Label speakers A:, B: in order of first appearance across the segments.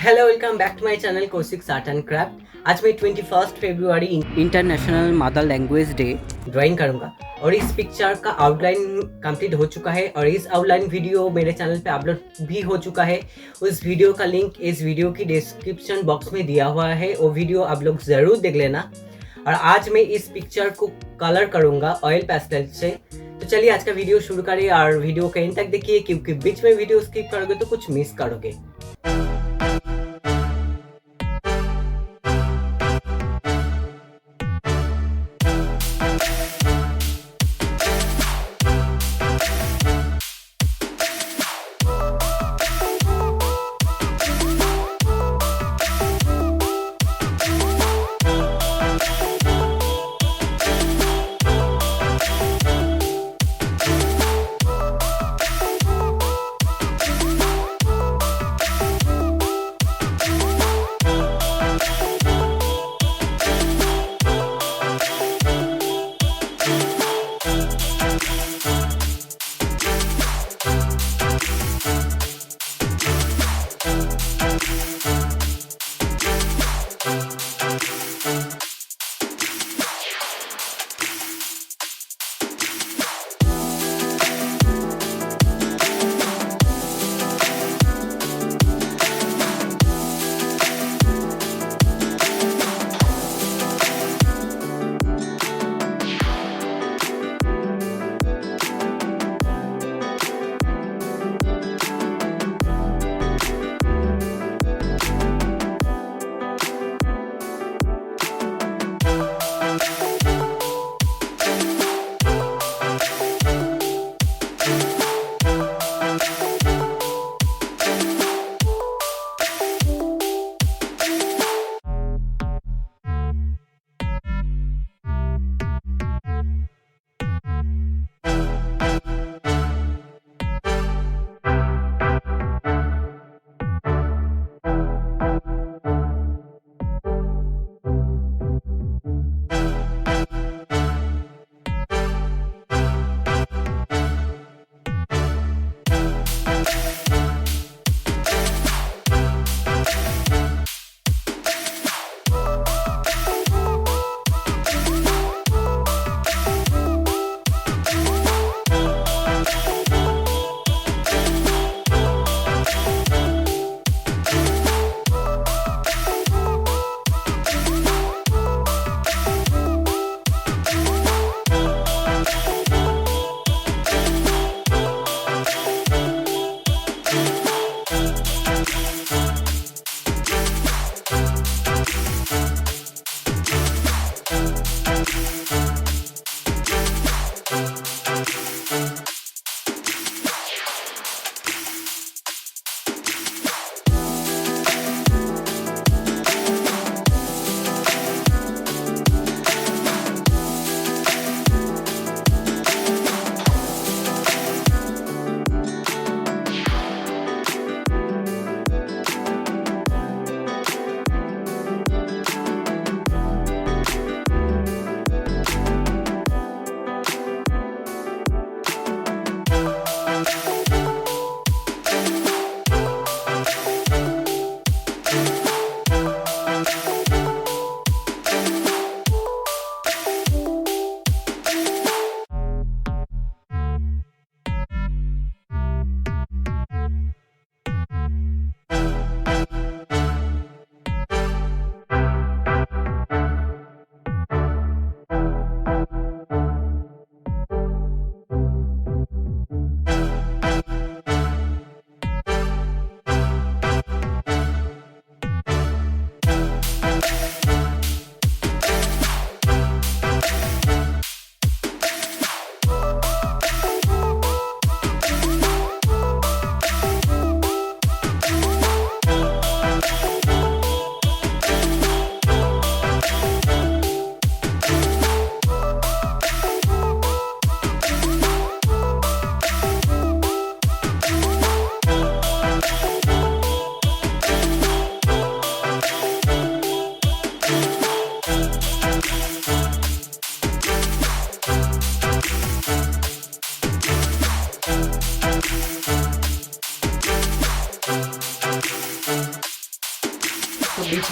A: Hello welcome back to my channel Kaushik art and craft. आज मैं 21 फरवरी international mother language day drawing करूंगा और इस पिक्चर का आउटलाइन कंप्लीट हो चुका है और इस आउटलाइन वीडियो मेरे चैनल पे अपलोड भी हो चुका है। उस वीडियो का लिंक इस वीडियो की डिस्क्रिप्शन बॉक्स में दिया हुआ है, वो वीडियो आप लोग ज़रूर देख लेना। और आज मैं इस पिक्चर को कलर करूंगा ऑयल पेस्टल से। तो चलिए आज का वीडियो शुरू करें और वीडियो के एंड तक देखिए, क्योंकि बीच में वीडियो स्किप करोगे तो कुछ मिस करोगे।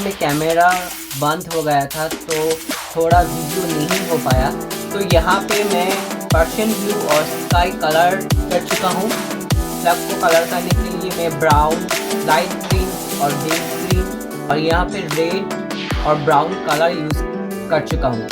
A: में कैमरा बंद हो गया था तो थोड़ा वीडियो नहीं हो पाया। तो यहाँ पे मैं पर्शियन ब्लू और स्काई कलर कर चुका हूँ। फ्लैग को कलर करने के लिए मैं ब्राउन, लाइट ग्रीन और डीप ग्रीन और यहाँ पे रेड और ब्राउन कलर यूज़ कर चुका हूँ।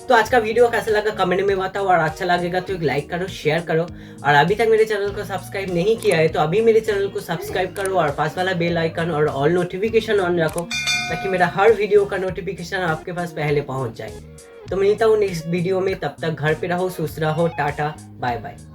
A: तो आज का वीडियो कैसा लगा कमेंट में बताओ, और अच्छा लगेगा तो एक लाइक करो, शेयर करो, और अभी तक मेरे चैनल को सब्सक्राइब नहीं किया है तो अभी मेरे चैनल को सब्सक्राइब करो और पास वाला बेल आइकन और ऑल नोटिफिकेशन ऑन रखो ताकि मेरा हर वीडियो का नोटिफिकेशन आपके पास पहले पहुंच जाए। तो मिलता हूँ नेक्स्ट वीडियो में, तब तक घर पे रहो, सुस्त रहो, टाटा बाय बाय।